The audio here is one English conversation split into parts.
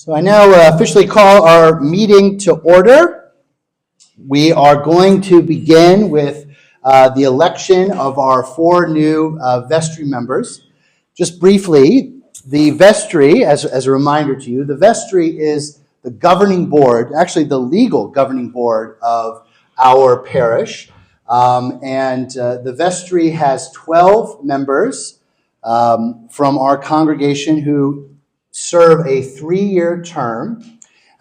So I now officially call our meeting to order. We are going to begin with the election of our four new vestry members. Just briefly, the vestry, as a reminder to you, the vestry is the governing board, actually the legal governing board of our parish. The vestry has 12 members from our congregation who serve a 3-year term.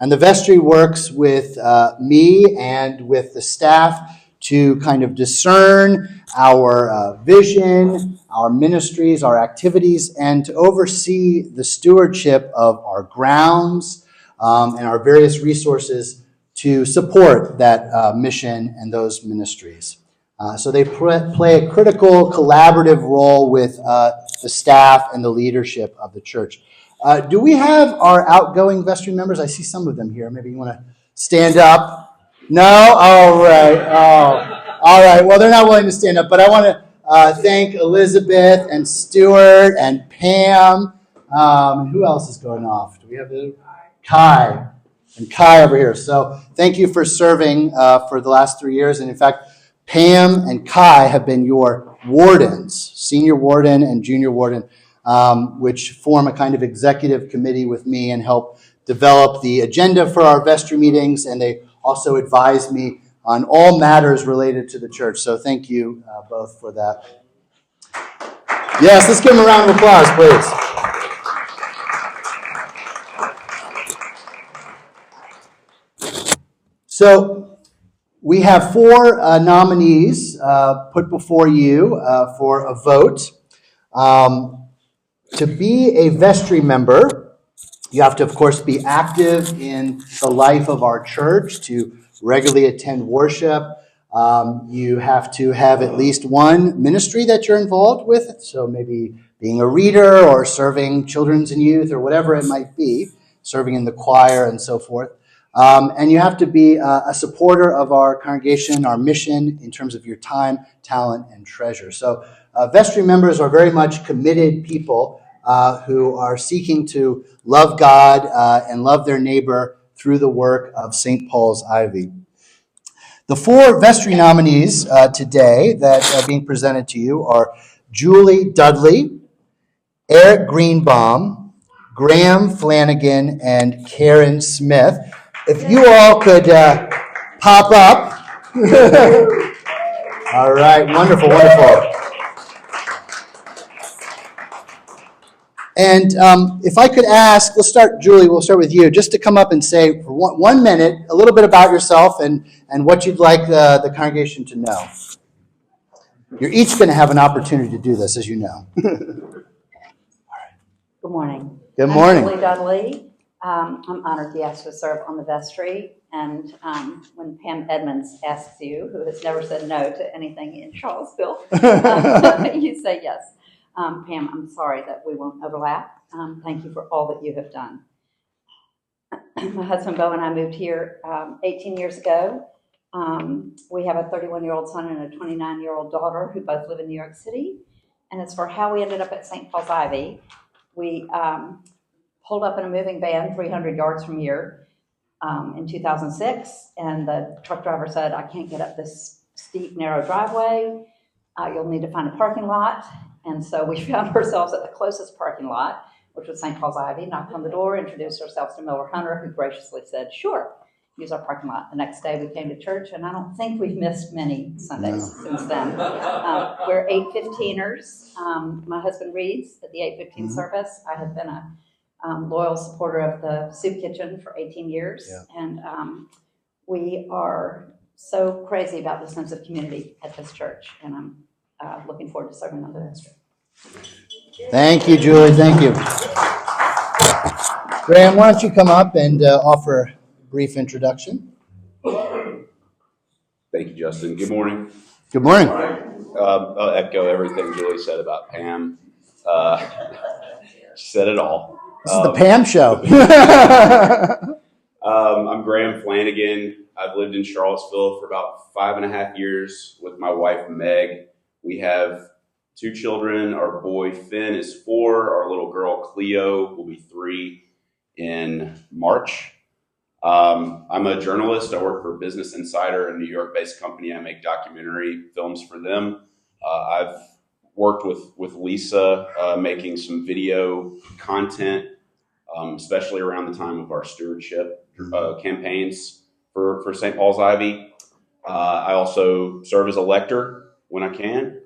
And the vestry works with me and with the staff to kind of discern our vision, our ministries, our activities, and to oversee the stewardship of our grounds and our various resources to support that mission and those ministries. So they play a critical collaborative role with the staff and the leadership of the church. Do we have our outgoing vestry members? I see some of them here. Maybe you want to stand up. No? All right. Oh, all right. Well, they're not willing to stand up, but I want to thank Elizabeth and Stuart and Pam. Who else is going off? Do we have Kai? And Kai over here. So thank you for serving for the last 3 years. And in fact, Pam and Kai have been your wardens, senior warden and junior warden, which form a kind of executive committee with me and help develop the agenda for our vestry meetings. And they also advise me on all matters related to the church. So thank you both for that. Yes, let's give them a round of applause, please. So we have four nominees put before you for a vote. To be a vestry member, you have to, of course, be active in the life of our church, to regularly attend worship. You have to have at least one ministry that you're involved with, so maybe being a reader or serving children's and youth or whatever it might be, serving in the choir and so forth. And you have to be a supporter of our congregation, our mission, in terms of your time, talent, and treasure. So vestry members are very much committed people who are seeking to love God and love their neighbor through the work of St. Paul's Ivy. The four vestry nominees today that are being presented to you are Julie Dudley, Eric Greenbaum, Graham Flanagan, and Karen Smith. If you all could pop up. All right, wonderful, wonderful. And if I could ask, Julie, we'll start with you, just to come up and say for 1 minute a little bit about yourself and what you'd like the congregation to know. You're each going to have an opportunity to do this, as you know. Good morning. Good morning. I'm Julie Dudley. I'm honored to be asked to serve on the vestry. And when Pam Edmonds asks you, who has never said no to anything in Charlottesville, you say yes. Pam, I'm sorry that we won't overlap. Thank you for all that you have done. My husband, Bo, and I moved here 18 years ago. We have a 31-year-old son and a 29-year-old daughter who both live in New York City. And as for how we ended up at St. Paul's Ivy, we pulled up in a moving van 300 yards from here in 2006. And the truck driver said, I can't get up this steep, narrow driveway. You'll need to find a parking lot. And so we found ourselves at the closest parking lot, which was St. Paul's Ivy, knocked on the door, introduced ourselves to Miller Hunter, who graciously said, sure, use our parking lot. The next day we came to church, and I don't think we've missed many Sundays since then. We're 8:15ers. My husband reads at the 8:15 service. I have been a loyal supporter of the soup kitchen for 18 years. Yeah. And we are so crazy about the sense of community at this church, and I'm looking forward to serving on the vestry. Thank you, Julie. Thank you. Graham, why don't you come up and offer a brief introduction? Thank you, Justin. Good morning. Good morning. I'll echo everything Julie said about Pam. She said it all. This is the Pam show. I'm Graham Flanagan. I've lived in Charlottesville for about 5.5 years with my wife, Meg. We have 2 children. Our boy, Finn, is 4. Our little girl, Cleo, will be 3 in March. I'm a journalist. I work for Business Insider, a New York-based company. I make documentary films for them. I've worked with Lisa making some video content, especially around the time of our stewardship campaigns for St. Paul's Ivy. I also serve as a lector when I can.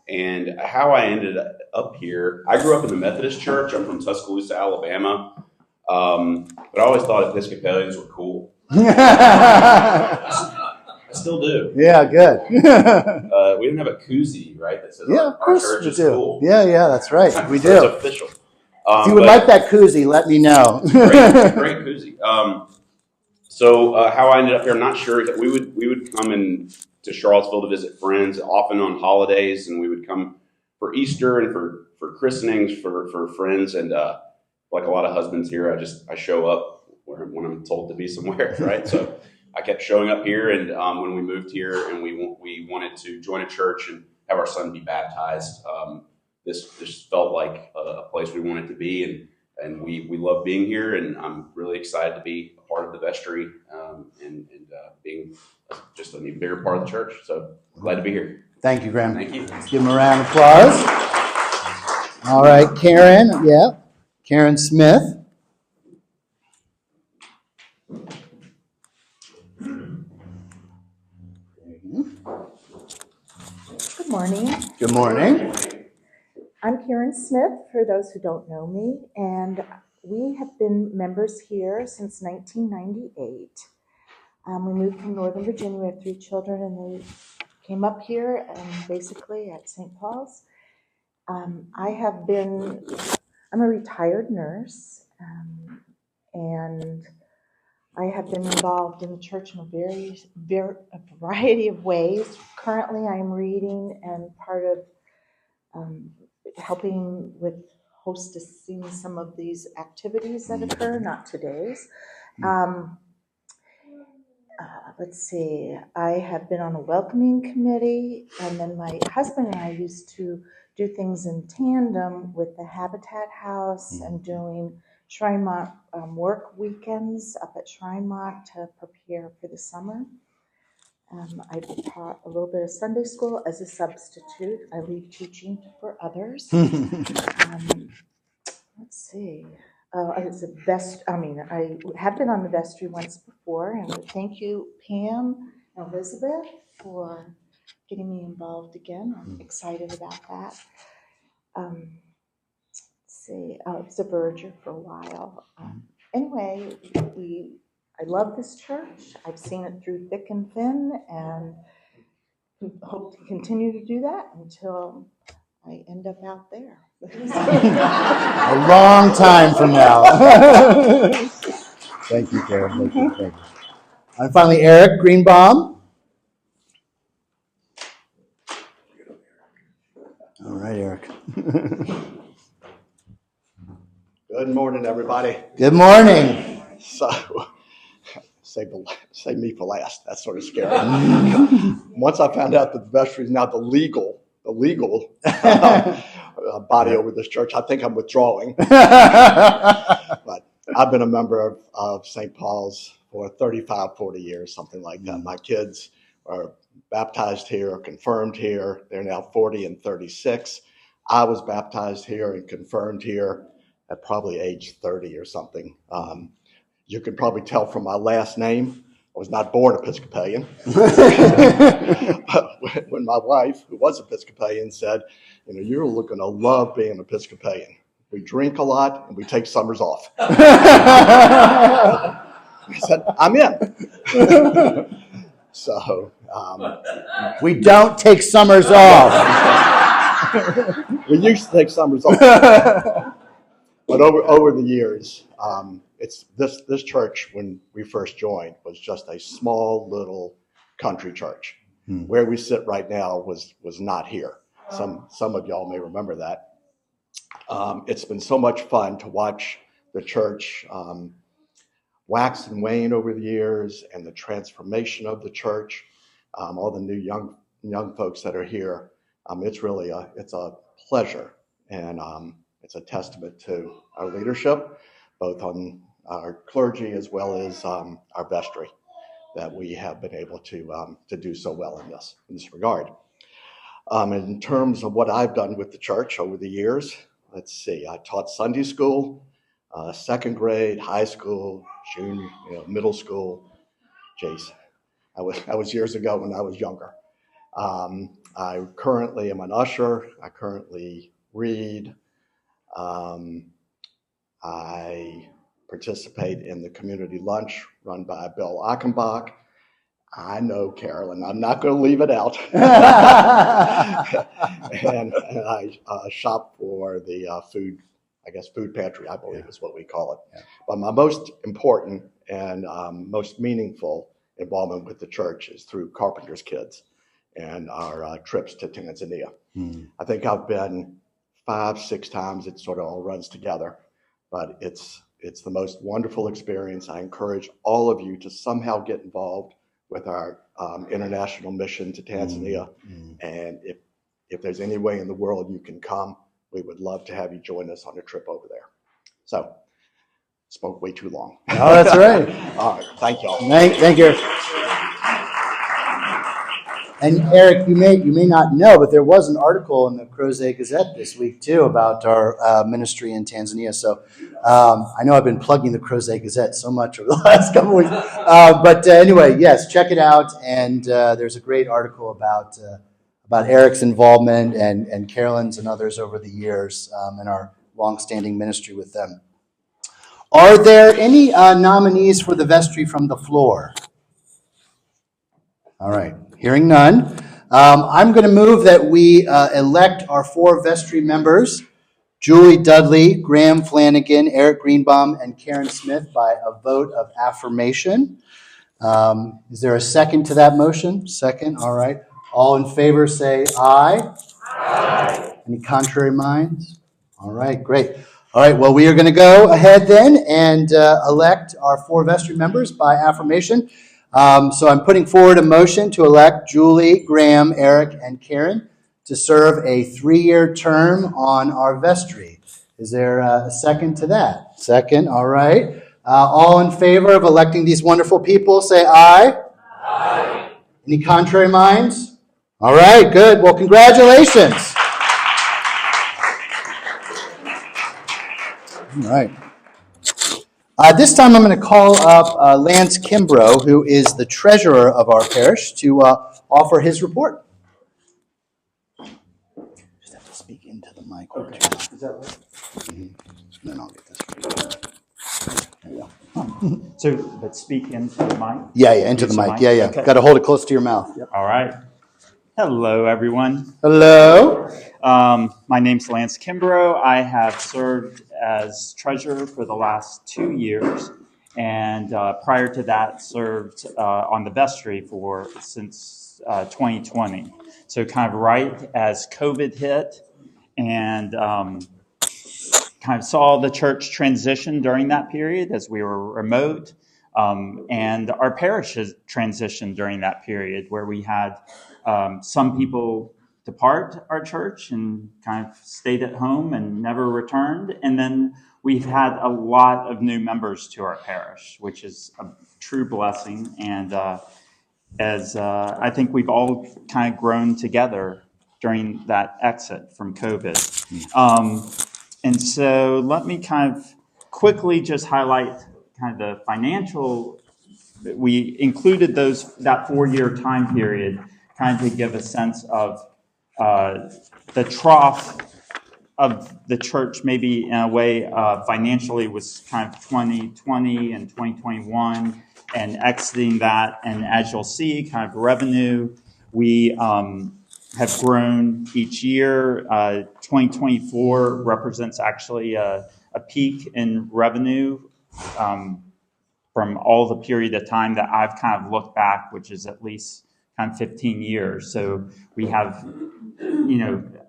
And how I ended up here, I grew up in the Methodist Church. I'm from Tuscaloosa, Alabama. But I always thought Episcopalians were cool. I still do. Yeah, good. We didn't have a koozie, right? That says Yeah, of course our church we is do. cool. Yeah, that's right. We So it's do. official. If you would like that koozie, let me know. Great koozie. So how I ended up here, I'm not sure. That we would come in to Charlottesville to visit friends, often on holidays, and we would come for Easter and for christenings for friends. And like a lot of husbands here, I show up when I'm told to be somewhere, right? So I kept showing up here, and when we moved here and we wanted to join a church and have our son be baptized, this felt like a place we wanted to be, and we love being here, and I'm really excited to be a part of the vestry and being just an even bigger part of the church. So glad to be here. Thank you, Graham. Thank you. Let's give him a round of applause. All right, Karen. Yeah, Karen Smith. Good morning. Good morning. I'm Karen Smith, for those who don't know me, and we have been members here since 1998. We moved from Northern Virginia. We have 3 children, and they came up here basically at St. Paul's. I'm a retired nurse, and I have been involved in the church in a variety of ways. Currently, I'm reading and part of helping with hostessing some of these activities that occur, not today's. Let's see, I have been on a welcoming committee, and then my husband and I used to do things in tandem with the Habitat House and doing Shrinemont work weekends up at Shrinemont to prepare for the summer. I taught a little bit of Sunday school as a substitute. I leave teaching for others. Let's see. It's a I have been on the vestry once before, and thank you, Pam and Elizabeth, for getting me involved again. I'm excited about that. Let's see. I was a verger for a while. Anyway, I love this church. I've seen it through thick and thin, and hope to continue to do that until I end up out there. A long time from now. Thank you, Karen. Thank you. And finally, Eric Greenbaum. All right, Eric. Good morning, everybody. Good morning. So, save me for last. That's sort of scary. Once I found out that the vestry is now the legal body over this church, I think I'm withdrawing. But I've been a member of St. Paul's for 35, 40 years, something like that. My kids are baptized here, confirmed here. They're now 40 and 36. I was baptized here and confirmed here at probably age 30 or something. You could probably tell from my last name, I was not born Episcopalian. When my wife, who was Episcopalian, said, you're going to love being an Episcopalian. We drink a lot and we take summers off. I said, I'm in. So we don't take summers off. We used to take summers off. But over the years, it's this church, when we first joined, was just a small little country church. Where we sit right now was not here. Some of y'all may remember that. It's been so much fun to watch the church wax and wane over the years, and the transformation of the church. All the new young folks that are here. It's really it's a pleasure, and it's a testament to our leadership, both on our clergy as well as our vestry, that we have been able to do so well in this regard. In terms of what I've done with the church over the years, let's see, I taught Sunday school, second grade, high school, junior, middle school. Jeez, I was years ago when I was younger. I currently am an usher. I currently read. I participate in the community lunch run by Bill Achenbach. I know, Carolyn, I'm not going to leave it out. and I shop for the food pantry, I believe is what we call it. Yeah. But my most important and most meaningful involvement with the church is through Carpenter's Kids and our trips to Tanzania. I think I've been 5-6 times. It sort of all runs together, but it's the most wonderful experience. I encourage all of you to somehow get involved with our international mission to Tanzania. And if there's any way in the world you can come, we would love to have you join us on a trip over there. So, spoke way too long. Oh, that's right. All right, thank y'all. Thank you. And Eric, you may not know, but there was an article in the Crozet Gazette this week too about our ministry in Tanzania. So I know I've been plugging the Crozet Gazette so much over the last couple of weeks. But anyway, yes, check it out. And there's a great article about Eric's involvement and Carolyn's and others over the years in our longstanding ministry with them. Are there any nominees for the vestry from the floor? All right. Hearing none, I'm going to move that we elect our 4 vestry members, Julie Dudley, Graham Flanagan, Eric Greenbaum, and Karen Smith by a vote of affirmation. Is there a second to that motion? Second. All right. All in favor say aye. Aye. Any contrary minds? All right. Great. All right. Well, we are going to go ahead then and elect our 4 vestry members by affirmation. So I'm putting forward a motion to elect Julie, Graham, Eric, and Karen to serve a 3-year term on our vestry. Is there a second to that? Second, all right. All in favor of electing these wonderful people, say aye. Aye. Any contrary minds? All right, good. Well, congratulations. All right. This time I'm going to call up Lance Kimbrough, who is the treasurer of our parish, to offer his report. Just have to speak into the mic. Okay. Is that right? Mm-hmm. Then I'll get this. There you go. So, but speak into the mic? Yeah, into the mic. Yeah. Okay. Got to hold it close to your mouth. Yep. All right. Hello, everyone. Hello. My name's Lance Kimbrough. I have served as treasurer for the last 2 years, and prior to that, served on the vestry since 2020. So, kind of right as COVID hit, and kind of saw the church transition during that period as we were remote, and our parish has transitioned during that period where we had some people depart our church and kind of stayed at home and never returned. And then we've had a lot of new members to our parish, which is a true blessing. And as I think we've all kind of grown together during that exit from COVID. And so let me kind of quickly just highlight kind of the financial. We included that 4-year time period kind of to give a sense of the trough of the church, maybe in a way financially was kind of 2020 and 2021, and exiting that. And as you'll see, kind of revenue, we have grown each year. 2024 represents actually a peak in revenue from all the period of time that I've kind of looked back, which is at least kind of 15 years. So we have,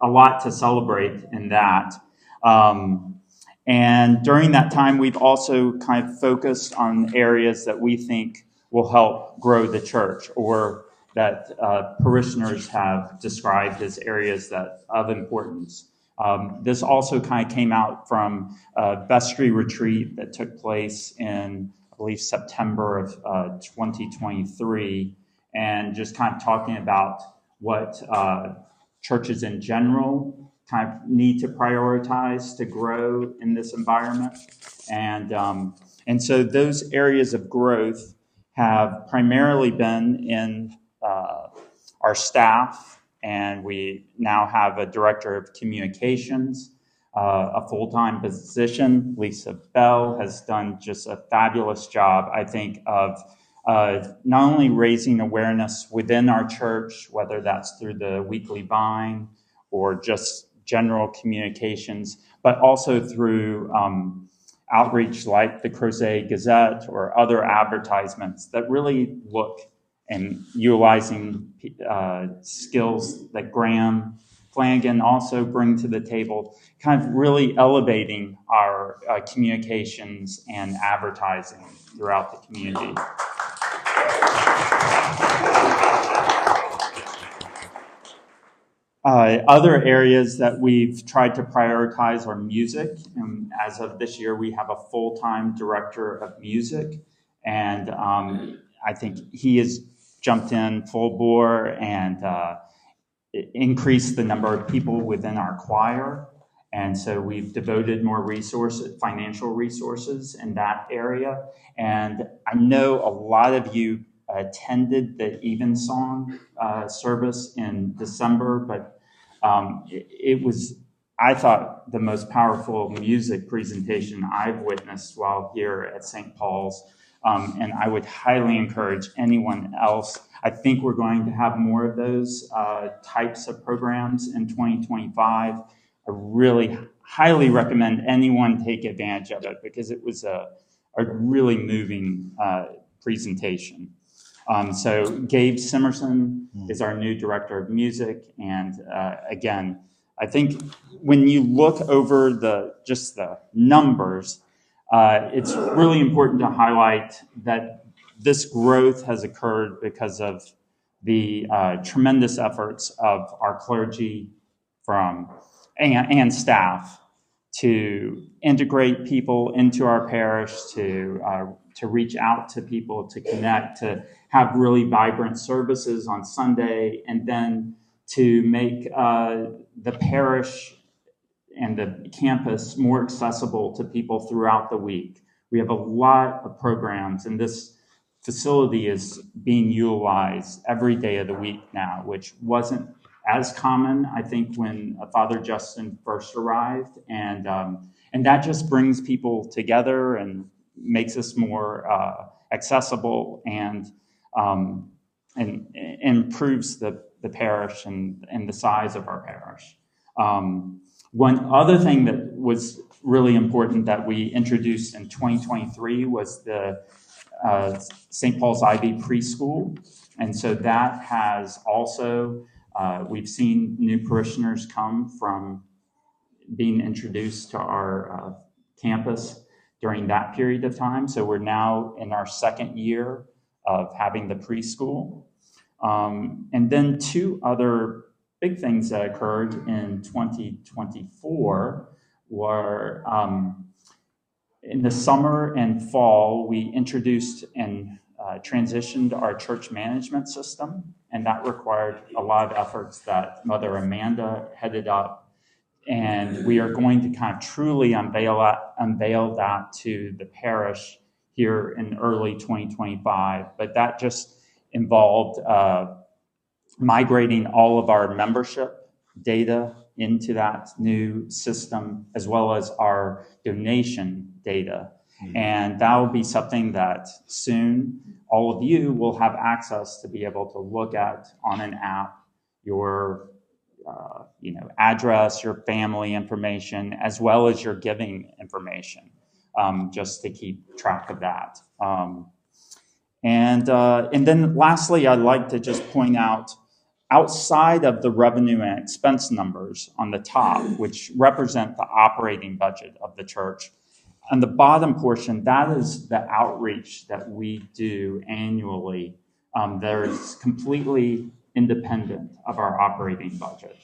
a lot to celebrate in that. And during that time, we've also kind of focused on areas that we think will help grow the church, or that parishioners have described as areas of importance. This also kind of came out from a vestry retreat that took place in, I believe, September of 2023, and just kind of talking about what churches in general kind of need to prioritize to grow in this environment. And so those areas of growth have primarily been in our staff, and we now have a director of communications, a full-time position. Lisa Bell has done just a fabulous job, I think, of not only raising awareness within our church, whether that's through the weekly vine or just general communications, but also through outreach like the Crozet Gazette or other advertisements that really look and utilizing skills that Graham Flanagan also bring to the table, kind of really elevating our communications and advertising throughout the community. Other areas that we've tried to prioritize are music. And as of this year, we have a full-time director of music. And I think he has jumped in full bore and increased the number of people within our choir. And so we've devoted more resources, financial resources in that area. And I know a lot of you attended the Evensong service in December, but it was, I thought, the most powerful music presentation I've witnessed while here at St. Paul's. And I would highly encourage anyone else. I think we're going to have more of those types of programs in 2025. I really highly recommend anyone take advantage of it because it was a really moving presentation. So Gabe Simerson is our new director of music. And again, I think when you look over just the numbers, it's really important to highlight that this growth has occurred because of the tremendous efforts of our clergy and staff to integrate people into our parish, to reach out to people, to connect, to have really vibrant services on Sunday, and then to make the parish and the campus more accessible to people throughout the week. We have a lot of programs, and this facility is being utilized every day of the week now, which wasn't as common, I think, when Father Justin first arrived. And that just brings people together and makes us more accessible and improves the parish and the size of our parish. One other thing that was really important that we introduced in 2023 was the St. Paul's Ivy Preschool. And so that has also, we've seen new parishioners come from being introduced to our campus during that period of time. So we're now in our second year of having the preschool. And then two other big things that occurred in 2024 were in the summer and fall, we introduced and transitioned our church management system, and that required a lot of efforts that Mother Amanda headed up. And we are going to kind of truly unveil that to the parish here in early 2025. But that just involved migrating all of our membership data into that new system, as well as our donation data. And that will be something that soon all of you will have access to be able to look at on an app, your address, your family information, as well as your giving information, just to keep track of that. And then lastly, I'd like to just point out, outside of the revenue and expense numbers on the top, which represent the operating budget of the church, on the bottom portion, that is the outreach that we do annually. That is completely independent of our operating budget.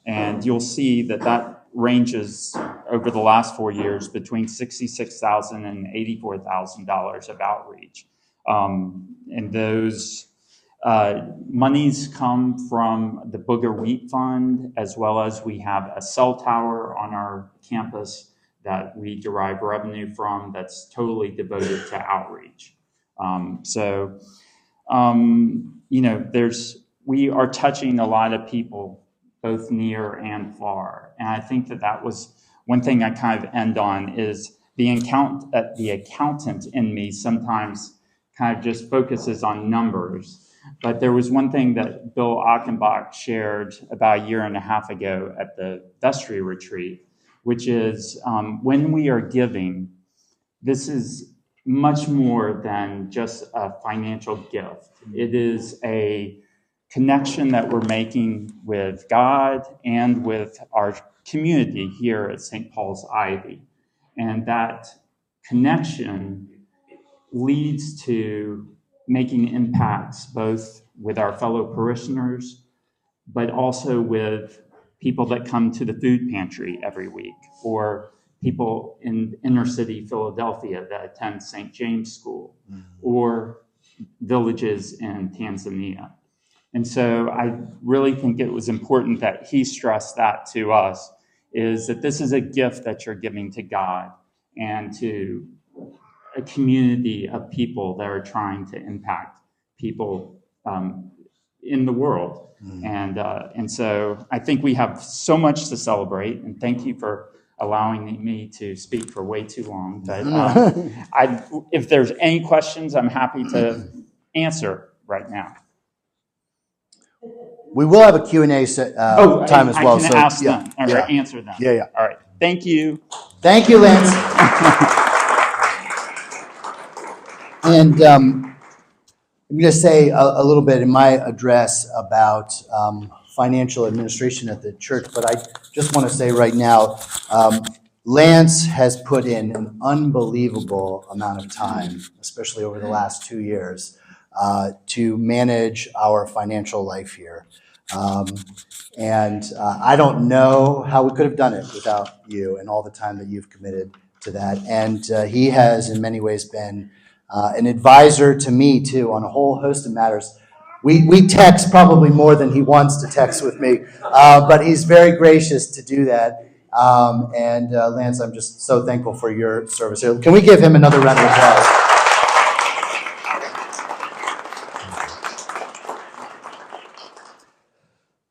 And you'll see that ranges over the last 4 years between $66,000 and $84,000 of outreach. And those monies come from the Booger Wheat Fund, as well as we have a cell tower on our campus that we derive revenue from that's totally devoted to outreach. We are touching a lot of people, both near and far. And I think that was one thing I kind of end on is the accountant in me sometimes kind of just focuses on numbers. But there was one thing that Bill Achenbach shared about a year and a half ago at the vestry retreat, which is when we are giving, this is much more than just a financial gift. It is a connection that we're making with God and with our community here at St. Paul's Ivy. And that connection leads to making impacts both with our fellow parishioners, but also with people that come to the food pantry every week, or people in inner city Philadelphia that attend St. James School, or villages in Tanzania. And so I really think it was important that he stressed that to us, is that this is a gift that you're giving to God and to a community of people that are trying to impact people in the world. And so I think we have so much to celebrate, and thank you for allowing me to speak for way too long. But if there's any questions, I'm happy to answer right now. We will have a Q&A time as well. I can ask them or answer them. Yeah. All right. Thank you. Thank you, Lance. And I'm going to say a little bit in my address about financial administration at the church, but I just want to say right now, Lance has put in an unbelievable amount of time, especially over the last 2 years, to manage our financial life here. And I don't know how we could have done it without you and all the time that you've committed to that. And he has in many ways been an advisor to me too on a whole host of matters. We text probably more than he wants to text with me, but he's very gracious to do that. And Lance, I'm just so thankful for your service here. Can we give him another round of applause?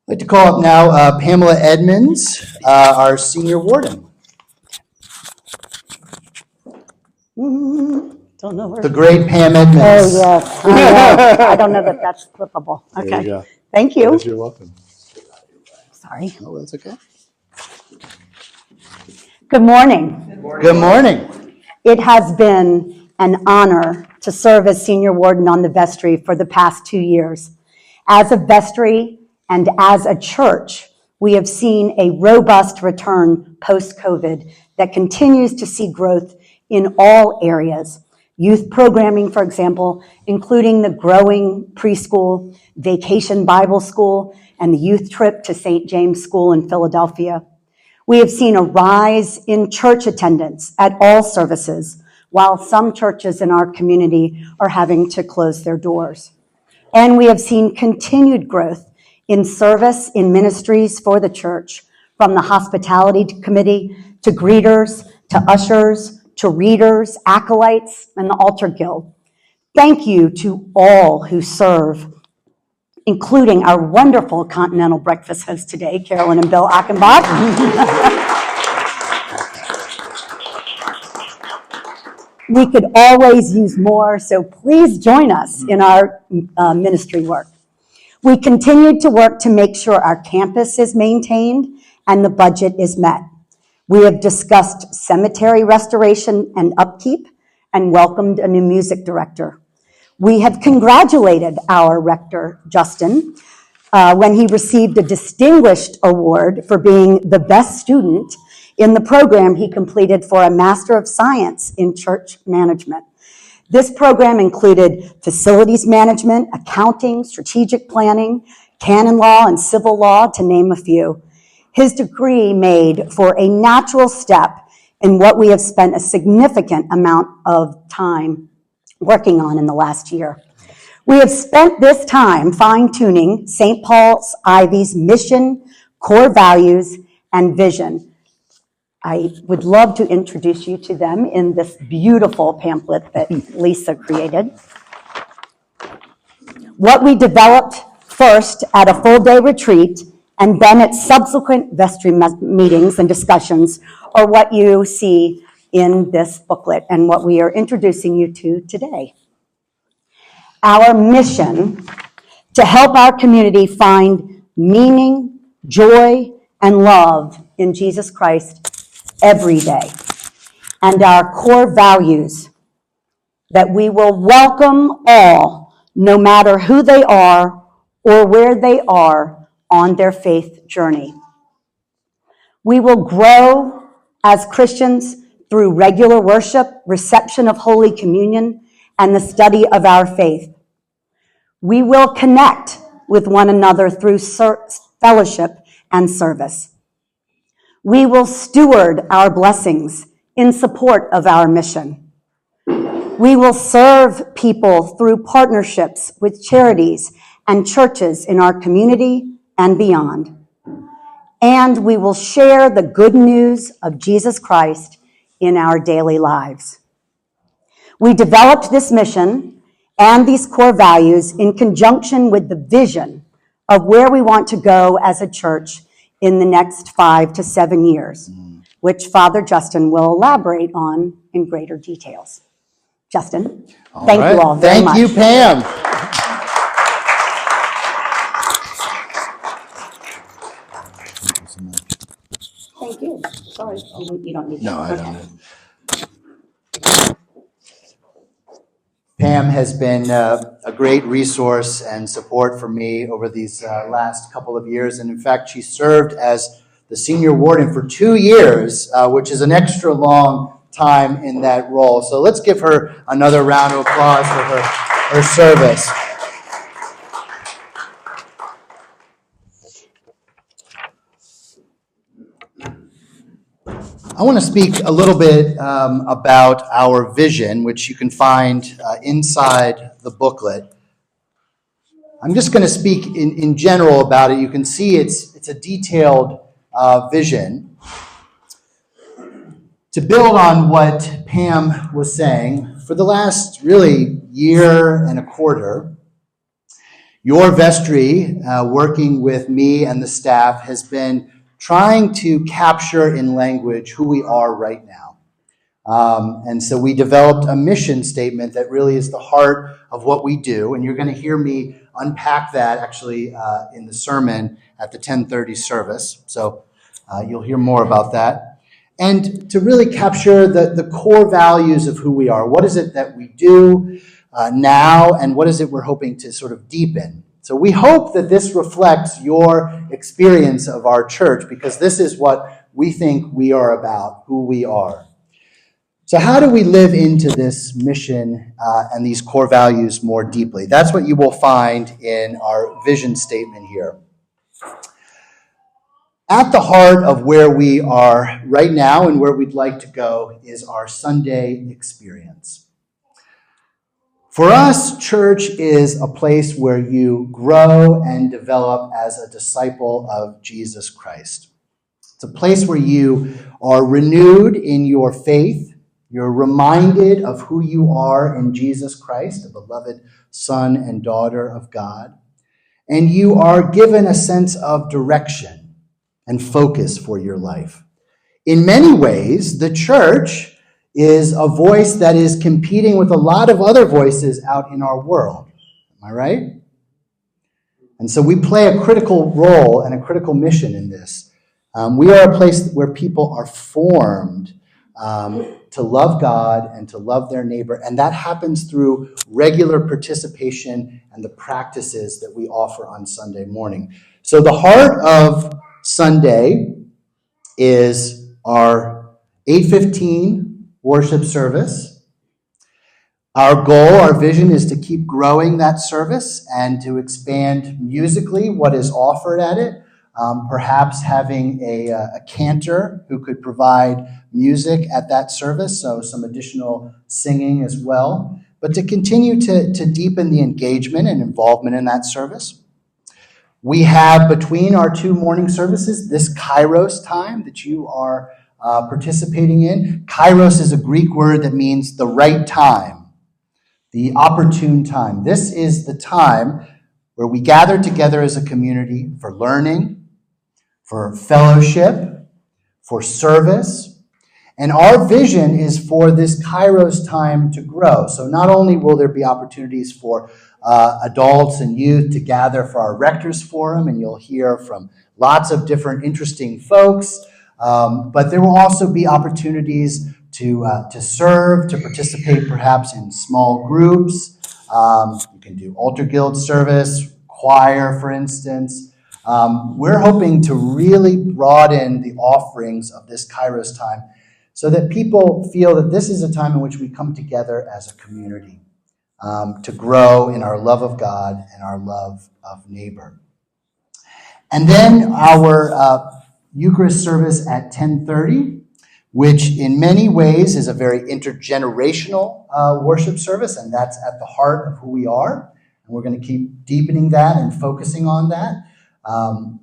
I'd like to call up now Pamela Edmonds, our senior warden. Don't know where. The great Pam Edmonds. Oh, yes. I know. I don't know that that's flippable. There Okay. you go. Thank you. Yes, you're welcome. Sorry. Oh, that's okay. Good morning. Good morning. It has been an honor to serve as senior warden on the vestry for the past 2 years. As a vestry and as a church, we have seen a robust return post-COVID that continues to see growth in all areas. Youth programming, for example, including the growing preschool, vacation Bible school, and the youth trip to St. James School in Philadelphia. We have seen a rise in church attendance at all services, while some churches in our community are having to close their doors. And we have seen continued growth in service in ministries for the church, from the hospitality committee to greeters, to ushers, to readers, acolytes, and the altar guild. Thank you to all who serve, including our wonderful continental breakfast hosts today, Carolyn and Bill Achenbach. We could always use more, so please join us in our ministry work. We continue to work to make sure our campus is maintained and the budget is met. We have discussed cemetery restoration and upkeep and welcomed a new music director. We have congratulated our rector, Justin, when he received a distinguished award for being the best student in the program he completed for a Master of Science in Church Management. This program included facilities management, accounting, strategic planning, canon law, and civil law, to name a few. his degree made for a natural step in what we have spent a significant amount of time working on in the last year. We have spent this time fine-tuning St. Paul's Ivy's mission, core values, and vision. I would love to introduce you to them in this beautiful pamphlet that Lisa created. What we developed first at a full-day retreat and then at subsequent vestry meetings and discussions are what you see in this booklet and what we are introducing you to today. Our mission to help our community find meaning, joy, and love in Jesus Christ every day. And our core values that we will welcome all, no matter who they are or where they are on their faith journey. We will grow as Christians through regular worship, reception of Holy Communion, and the study of our faith. We will connect with one another through fellowship and service. We will steward our blessings in support of our mission. We will serve people through partnerships with charities and churches in our community and beyond. And we will share the good news of Jesus Christ in our daily lives. We developed this mission and these core values in conjunction with the vision of where we want to go as a church in the next 5 to 7 years, which Father Justin will elaborate on in greater details. Justin, thank you all very much. Thank you, Pam. Thank you. Sorry, you don't need that. No, I don't know. Pam has been a great resource and support for me over these last couple of years. And in fact, she served as the senior warden for 2 years, which is an extra long time in that role. So let's give her another round of applause for her service. I want to speak a little bit about our vision, which you can find inside the booklet. I'm just going to speak in general about it. You can see it's a detailed vision. To build on what Pam was saying, for the last really year and a quarter, your vestry, working with me and the staff, has been trying to capture in language who we are right now. And so we developed a mission statement that really is the heart of what we do. And you're going to hear me unpack that actually in the sermon at the 10:30 service. So you'll hear more about that. And to really capture the core values of who we are. What is it that we do now, and what is it we're hoping to sort of deepen? So we hope that this reflects your experience of our church, because this is what we think we are about, who we are. So how do we live into this mission and these core values more deeply? That's what you will find in our vision statement here. At the heart of where we are right now and where we'd like to go is our Sunday experience. For us, church is a place where you grow and develop as a disciple of Jesus Christ. It's a place where you are renewed in your faith. You're reminded of who you are in Jesus Christ, a beloved son and daughter of God. And you are given a sense of direction and focus for your life. In many ways, the church is a voice that is competing with a lot of other voices out in our world. Am I right? And so we play a critical role and a critical mission in this. We are a place where people are formed to love God and to love their neighbor, and that happens through regular participation and the practices that we offer on Sunday morning. So the heart of Sunday is our 8:15 worship service. Our goal, our vision is to keep growing that service and to expand musically what is offered at it. perhaps having a cantor who could provide music at that service, so some additional singing as well, but to continue to deepen the engagement and involvement in that service. We have, between our two morning services, this Kairos time that you are participating in. Kairos is a Greek word that means the right time, the opportune time. This is the time where we gather together as a community for learning, for fellowship, for service. And our vision is for this Kairos time to grow. So not only will there be opportunities for adults and youth to gather for our Rectors Forum, and you'll hear from lots of different interesting folks, but there will also be opportunities to serve, to participate perhaps in small groups. You can do altar guild service, choir, for instance. We're hoping to really broaden the offerings of this Kairos time so that people feel that this is a time in which we come together as a community to grow in our love of God and our love of neighbor. And then our Eucharist service at 10:30, which in many ways is a very intergenerational worship service, and that's at the heart of who we are. And we're going to keep deepening that and focusing on that.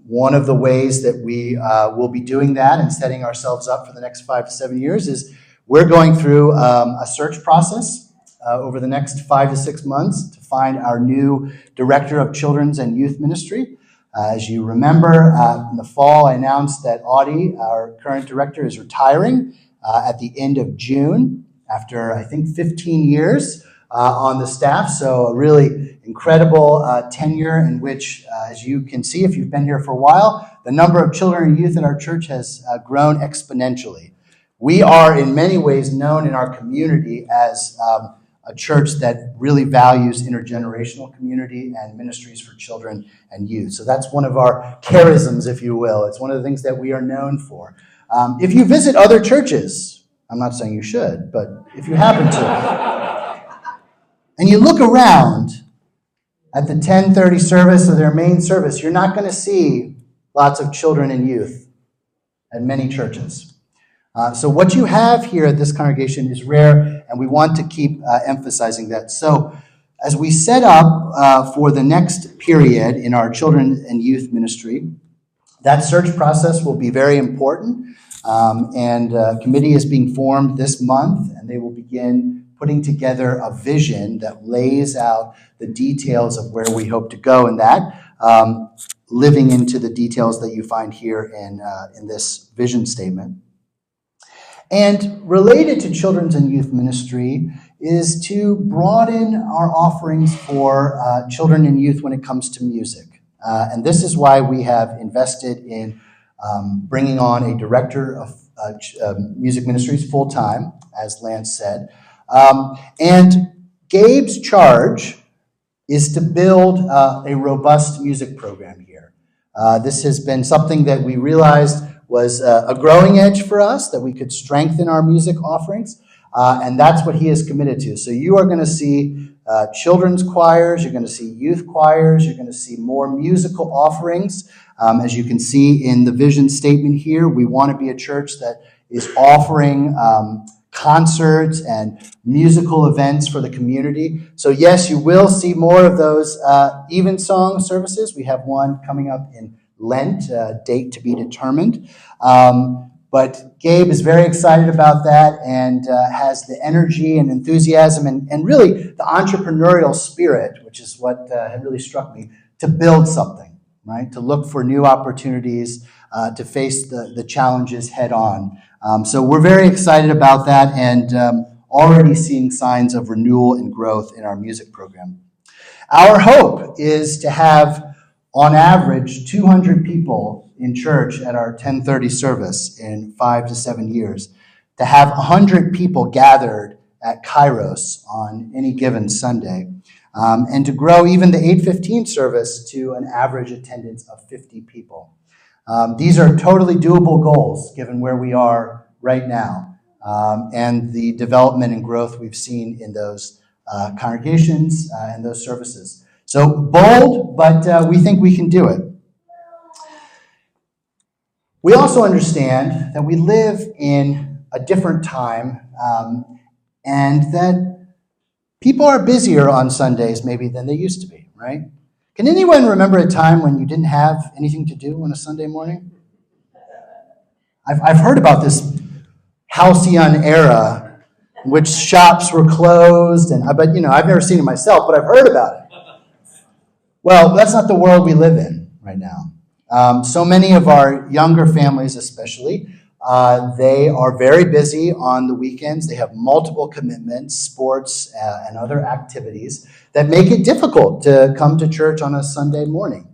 One of the ways that we will be doing that and setting ourselves up for the next 5 to 7 years is we're going through a search process over the next 5 to 6 months to find our new Director of Children's and Youth Ministry. As you remember, in the fall, I announced that Audie, our current director, is retiring at the end of June after, I think, 15 years on the staff. So a really incredible tenure in which, as you can see if you've been here for a while, the number of children and youth in our church has grown exponentially. We are in many ways known in our community as a church that really values intergenerational community and ministries for children and youth. So that's one of our charisms, if you will. It's one of the things that we are known for. If you visit other churches, I'm not saying you should, but if you happen to, and you look around at the 10:30 service or their main service, you're not going to see lots of children and youth at many churches. So what you have here at this congregation is rare, and we want to keep emphasizing that. So as we set up for the next period in our children and youth ministry, that search process will be very important, and a committee is being formed this month, and they will begin putting together a vision that lays out the details of where we hope to go in that, living into the details that you find here in this vision statement. And related to children's and youth ministry is to broaden our offerings for children and youth when it comes to music. And this is why we have invested in bringing on a director of music ministries full-time, as Lance said. And Gabe's charge is to build a robust music program here. This has been something that we realized was a growing edge for us, that we could strengthen our music offerings, and that's what he is committed to. So you are going to see children's choirs, you're going to see youth choirs, you're going to see more musical offerings. As you can see in the vision statement here, we want to be a church that is offering concerts and musical events for the community. So yes, you will see more of those evensong services. We have one coming up in Lent, date to be determined. But Gabe is very excited about that and has the energy and enthusiasm and really the entrepreneurial spirit, which is what had really struck me, to build something, right? To look for new opportunities, to face the challenges head on. So we're very excited about that and already seeing signs of renewal and growth in our music program. Our hope is to have, on average, 200 people in church at our 10:30 service in 5 to 7 years, to have 100 people gathered at Kairos on any given Sunday, and to grow even the 8:15 service to an average attendance of 50 people. These are totally doable goals given where we are right now and the development and growth we've seen in those congregations and those services. So bold, but we think we can do it. We also understand that we live in a different time, and that people are busier on Sundays maybe than they used to be, right? Can anyone remember a time when you didn't have anything to do on a Sunday morning? I've heard about this halcyon era in which shops were closed, but I've never seen it myself, but I've heard about it. Well, that's not the world we live in right now. So many of our younger families, especially, they are very busy on the weekends. They have multiple commitments, sports, and other activities that make it difficult to come to church on a Sunday morning.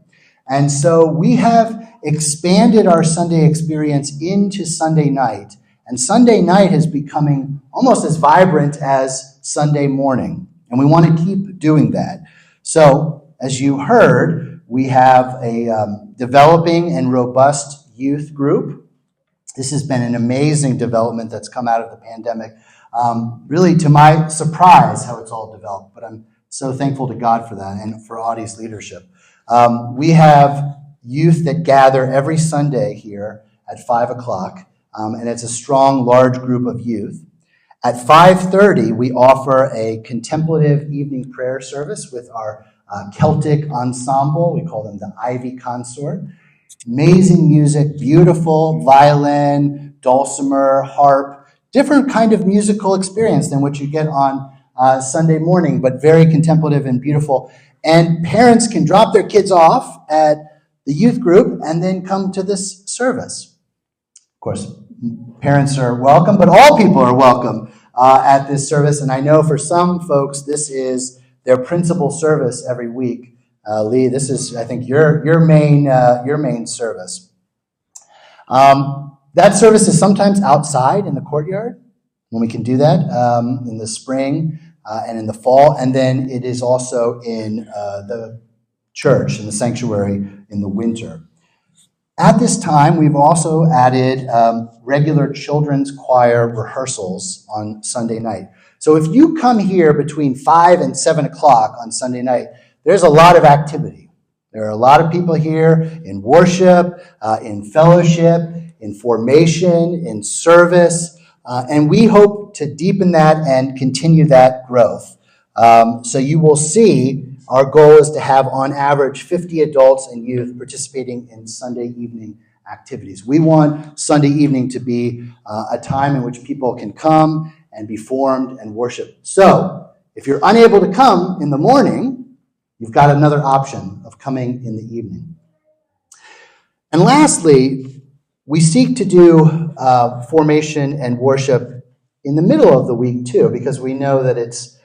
And so we have expanded our Sunday experience into Sunday night. And Sunday night is becoming almost as vibrant as Sunday morning. And we want to keep doing that. So, as you heard, we have a developing and robust youth group. This has been an amazing development that's come out of the pandemic. Really, to my surprise, how it's all developed. But I'm so thankful to God for that and for Audie's leadership. We have youth that gather every Sunday here at 5 o'clock, and it's a strong, large group of youth. At 5:30, we offer a contemplative evening prayer service with our Celtic ensemble. We call them the Ivy Consort. Amazing music, beautiful violin, dulcimer, harp, different kind of musical experience than what you get on Sunday morning, but very contemplative and beautiful. And parents can drop their kids off at the youth group and then come to this service. Of course, parents are welcome, but all people are welcome at this service. And I know for some folks, this is their principal service every week. Lee, this is, I think, your main service. That service is sometimes outside in the courtyard when we can do that in the spring and in the fall, and then it is also in the church, in the sanctuary in the winter. At this time, we've also added regular children's choir rehearsals on Sunday night. So if you come here between 5 and 7 o'clock on Sunday night, there's a lot of activity. There are a lot of people here in worship, in fellowship, in formation, in service, and we hope to deepen that and continue that growth. So you will see our goal is to have on average 50 adults and youth participating in Sunday evening activities. We want Sunday evening to be a time in which people can come and be formed and worship. So if you're unable to come in the morning, you've got another option of coming in the evening. And lastly, we seek to do formation and worship in the middle of the week too, because we know that it's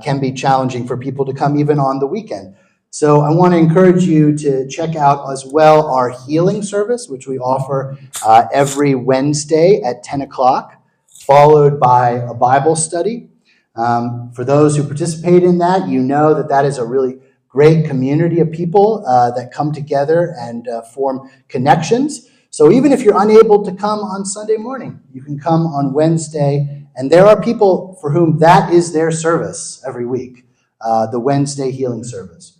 can be challenging for people to come even on the weekend. So I want to encourage you to check out as well our healing service, which we offer every Wednesday at 10 o'clock, followed by a Bible study. For those who participate in that, you know that that is a really great community of people that come together and form connections. So even if you're unable to come on Sunday morning, you can come on Wednesday. And there are people for whom that is their service every week, the Wednesday healing service.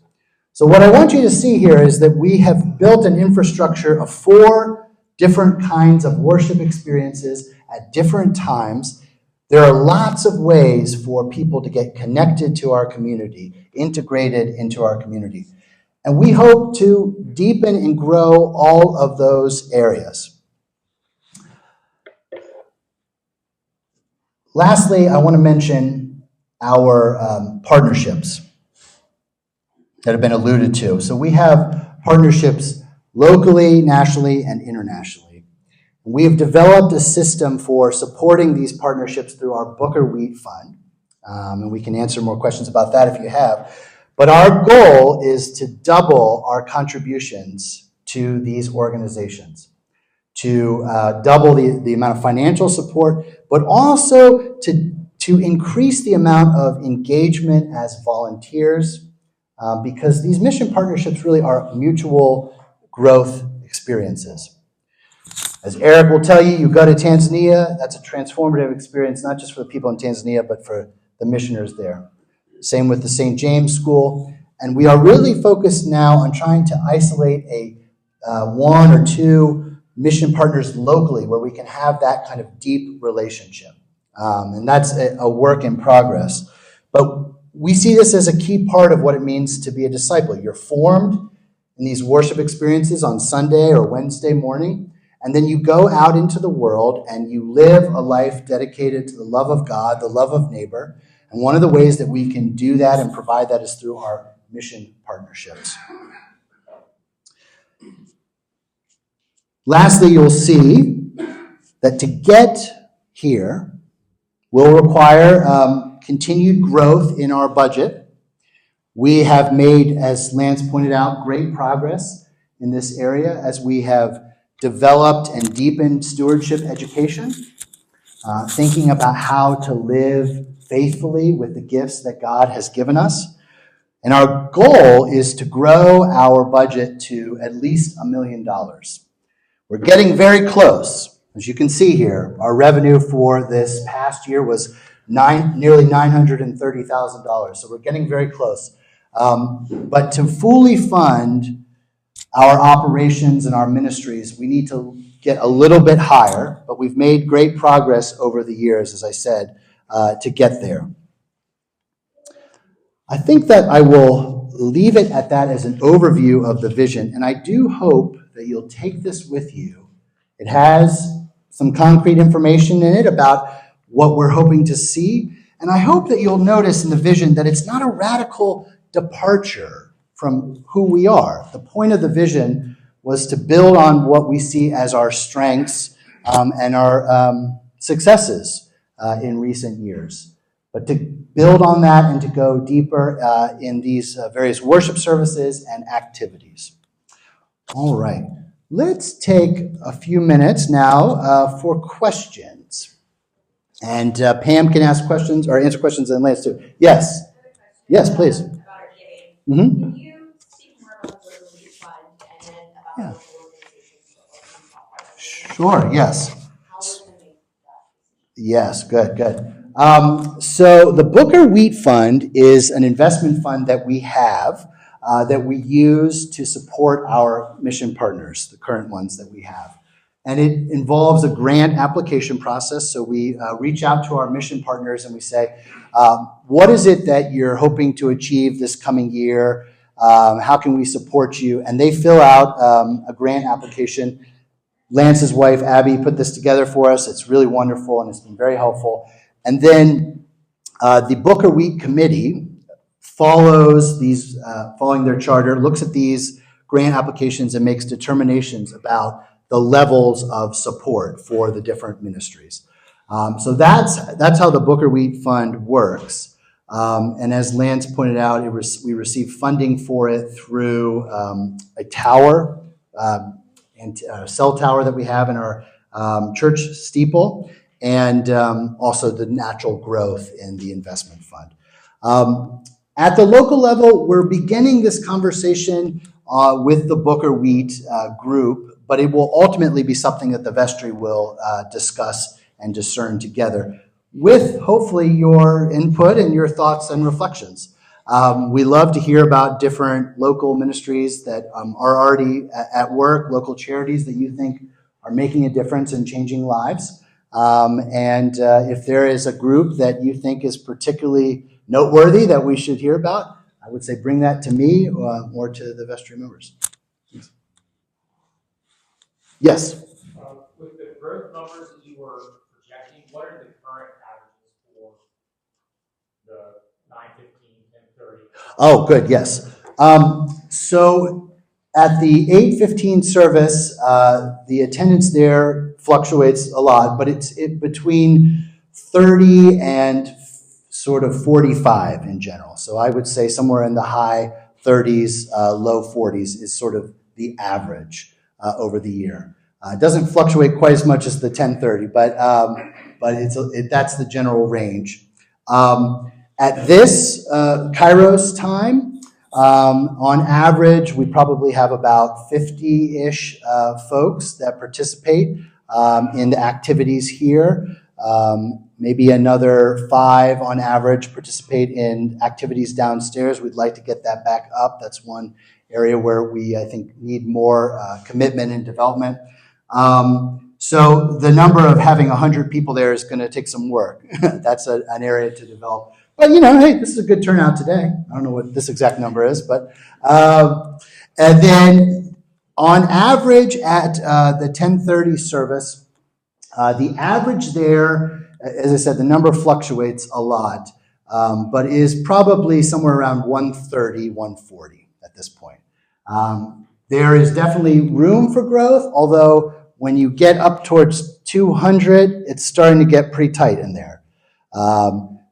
So what I want you to see here is that we have built an infrastructure of 4 different kinds of worship experiences at different times. There are lots of ways for people to get connected to our community, integrated into our community. And we hope to deepen and grow all of those areas. Lastly, I want to mention our partnerships that have been alluded to. So we have partnerships locally, nationally, and internationally. We have developed a system for supporting these partnerships through our Booker Wheat Fund. And we can answer more questions about that if you have. But our goal is to double our contributions to these organizations, to double the amount of financial support, but also to increase the amount of engagement as volunteers, because these mission partnerships really are mutual growth experiences. As Eric will tell you, you go to Tanzania, that's a transformative experience, not just for the people in Tanzania, but for the missioners there. Same with the St. James School. And we are really focused now on trying to isolate a 1 or 2 mission partners locally where we can have that kind of deep relationship. And that's a work in progress. But we see this as a key part of what it means to be a disciple. You're formed in these worship experiences on Sunday or Wednesday morning, and then you go out into the world and you live a life dedicated to the love of God, the love of neighbor. And one of the ways that we can do that and provide that is through our mission partnerships. Lastly, you'll see that to get here will require continued growth in our budget. We have made, as Lance pointed out, great progress in this area as we have developed and deepened stewardship education, thinking about how to live faithfully with the gifts that God has given us. And our goal is to grow our budget to at least $1 million. We're getting very close. As you can see here, our revenue for this past year was nearly $930,000. So we're getting very close. But to fully fund our operations and our ministries, we need to get a little bit higher, but we've made great progress over the years, as I said, to get there. I think that I will leave it at that as an overview of the vision, and I do hope that you'll take this with you. It has some concrete information in it about what we're hoping to see, and I hope that you'll notice in the vision that it's not a radical departure from who we are. The point of the vision was to build on what we see as our strengths and our successes in recent years, but to build on that and to go deeper in these various worship services and activities. All right, let's take a few minutes now for questions. And Pam can ask questions or answer questions and Lance too. Yes. Yes, please. Mm-hmm. Can you speak more about the relief fund and then about local organizations? Sure, yes. How was it made? Yes, good. So the Booker Wheat Fund is an investment fund that we have that we use to support our mission partners, the current ones that we have. And it involves a grant application process. So we reach out to our mission partners and we say, what is it that you're hoping to achieve this coming year? How can we support you? And they fill out a grant application. Lance's wife, Abby, put this together for us. It's really wonderful and it's been very helpful. And then the Booker Wheat Committee follows these, following their charter, looks at these grant applications and makes determinations about the levels of support for the different ministries. So that's how the Booker Wheat Fund works. And as Lance pointed out, we receive funding for it through a tower, and a cell tower that we have in our church steeple, and also the natural growth in the investment fund. At the local level, we're beginning this conversation with the Booker Wheat group, but it will ultimately be something that the vestry will discuss and discern together with hopefully your input and your thoughts and reflections. We love to hear about different local ministries that are already at work, local charities that you think are making a difference in changing lives. And if there is a group that you think is particularly noteworthy that we should hear about, I would say bring that to me or to the vestry members. Yes? With the growth numbers that you were projecting, what are the current averages for the 9:15 and 30? Oh, good, yes. So at the 8:15 service, the attendance there fluctuates a lot, but it's between 30 and sort of 45 in general. So I would say somewhere in the high 30s, low 40s is sort of the average over the year. It doesn't fluctuate quite as much as the 10:30, but that's the general range. At this Kairos time, on average, we probably have about 50-ish folks that participate in the activities here. Maybe another 5 on average participate in activities downstairs. We'd like to get that back up. That's one area where we, I think, need more commitment and development. So the number of having 100 people there is going to take some work. That's an area to develop. But, hey, this is a good turnout today. I don't know what this exact number is, but, and then on average at the 10:30 service, the average there, as I said, the number fluctuates a lot, but is probably somewhere around 130, 140 at this point. There is definitely room for growth, although when you get up towards 200, it's starting to get pretty tight in there.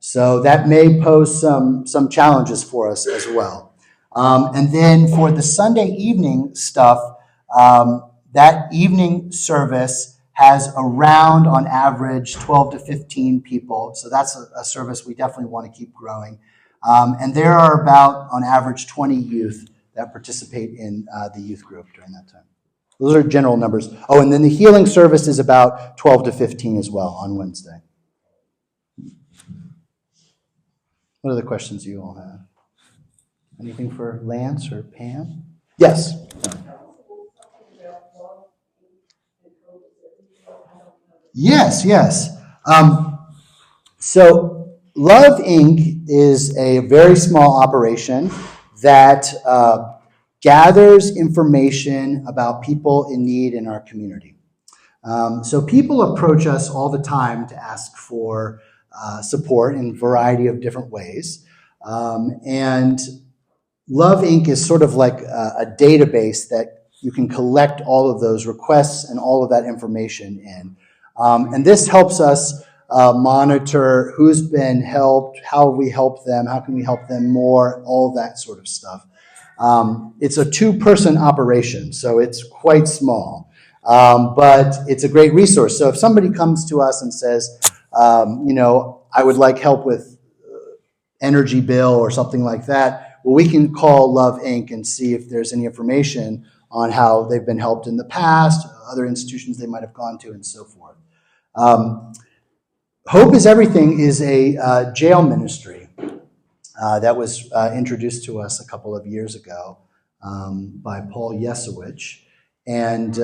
So that may pose some challenges for us as well. And then for the Sunday evening stuff, that evening service has around, on average, 12 to 15 people. So that's a service we definitely want to keep growing. And there are about, on average, 20 youth that participate in the youth group during that time. Those are general numbers. Oh, and then the healing service is about 12 to 15 as well on Wednesday. What other questions do you all have? Anything for Lance or Pam? Yes. Yes. So Love Inc. is a very small operation that gathers information about people in need in our community. So people approach us all the time to ask for support in a variety of different ways. And Love Inc. is sort of like a database that you can collect all of those requests and all of that information in. And this helps us monitor who's been helped, how we help them, how can we help them more, all that sort of stuff. It's a two-person operation, so it's quite small, but it's a great resource. So if somebody comes to us and says, I would like help with energy bill or something like that, well, we can call Love Inc. and see if there's any information on how they've been helped in the past, other institutions they might have gone to, and so forth. Hope is Everything is a jail ministry that was introduced to us a couple of years ago by Paul Yesowich. And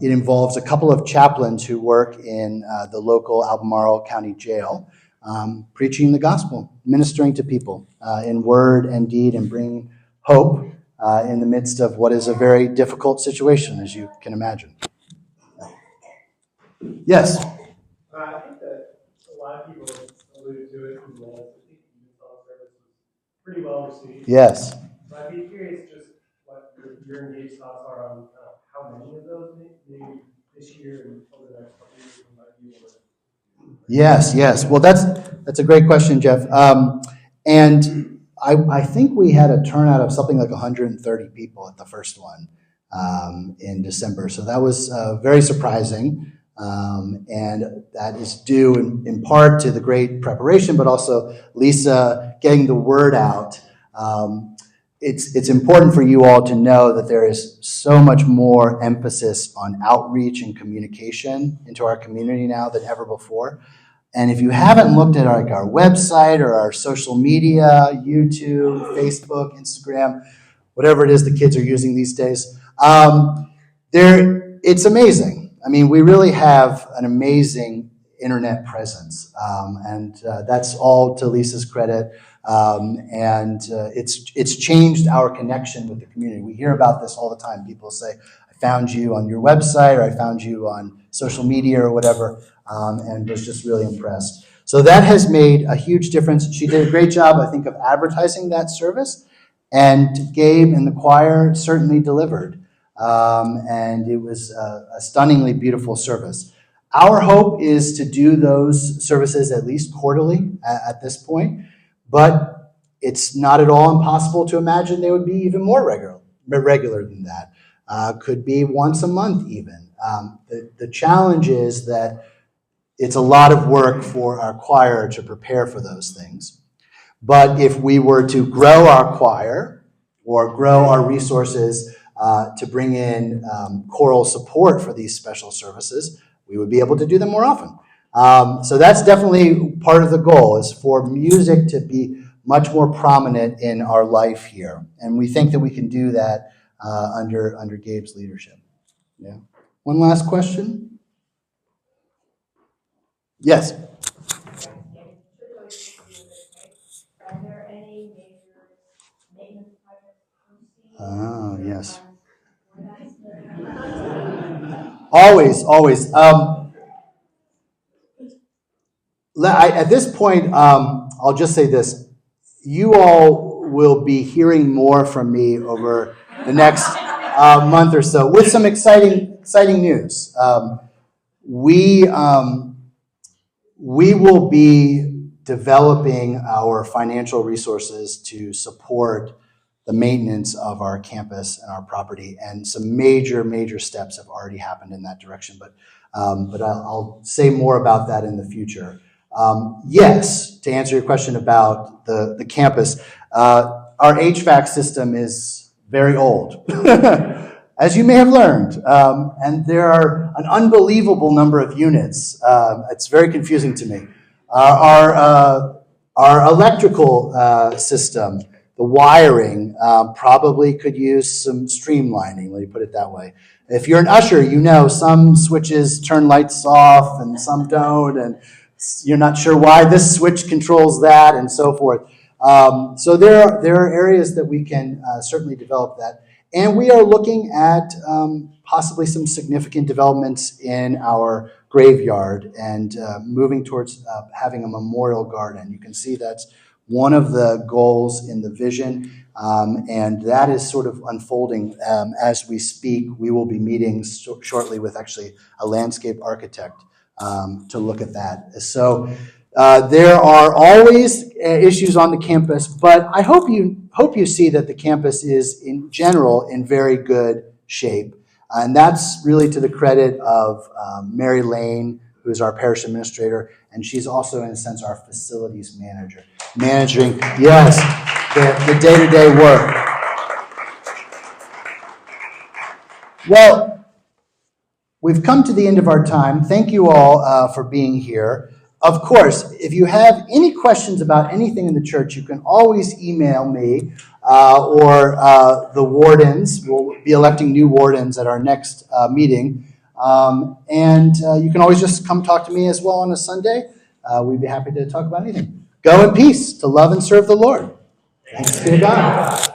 it involves a couple of chaplains who work in the local Albemarle County Jail, preaching the gospel, ministering to people in word and deed, and bringing hope in the midst of what is a very difficult situation, as you can imagine. Yes? I think that a lot of people alluded to it as well. I think the youth health service was pretty well received. Yes. But I'd be curious just what your engaged thoughts are on how many of those maybe this year and over the next couple of years we might be able to. Yes. Well, that's a great question, Jeff. And I think we had a turnout of something like 130 people at the first one in December. So that was very surprising. And that is due in part to the great preparation, but also Lisa getting the word out. It's important for you all to know that there is so much more emphasis on outreach and communication into our community now than ever before. And if you haven't looked at our website or our social media, YouTube, Facebook, Instagram, whatever it is the kids are using these days, it's amazing. I mean, we really have an amazing internet presence, and that's all to Lisa's credit. And it's changed our connection with the community. We hear about this all the time. People say, I found you on your website, or I found you on social media or whatever, and was just really impressed. So that has made a huge difference. She did a great job, I think, of advertising that service, and Gabe and the choir certainly delivered. And it was a stunningly beautiful service. Our hope is to do those services at least quarterly at this point, but it's not at all impossible to imagine they would be even more regular than that. Could be once a month even. The challenge is that it's a lot of work for our choir to prepare for those things. But if we were to grow our choir or grow our resources to bring in choral support for these special services, we would be able to do them more often. So that's definitely part of the goal, is for music to be much more prominent in our life here. And we think that we can do that under Gabe's leadership. Yeah. One last question? Yes. Are there any major maintenance projects? Oh, yes. Always, always. At this point, I'll just say this. You all will be hearing more from me over the next month or so with some exciting news. We will be developing our financial resources to support the maintenance of our campus and our property, and some major steps have already happened in that direction. But I'll say more about that in the future. Yes, to answer your question about the campus, our HVAC system is very old, as you may have learned, and there are an unbelievable number of units. It's very confusing to me. Our electrical system, the wiring, probably could use some streamlining, let me put it that way. If you're an usher, you know some switches turn lights off and some don't, and you're not sure why this switch controls that, and so forth. So there are areas that we can certainly develop that. And we are looking at possibly some significant developments in our graveyard and moving towards having a memorial garden. You can see that's one of the goals in the vision, and that is sort of unfolding as we speak. We will be meeting shortly with actually a landscape architect to look at that. So there are always issues on the campus, but I hope you see that the campus is in general in very good shape. And that's really to the credit of Mary Lane, who is our parish administrator, and she's also, in a sense, our facilities manager, managing, yes, the day-to-day work. Well, we've come to the end of our time. Thank you all for being here. Of course, if you have any questions about anything in the church, you can always email me or the wardens. We'll be electing new wardens at our next meeting. And you can always just come talk to me as well on a Sunday. We'd be happy to talk about anything. Go in peace to love and serve the Lord. Thanks be to God.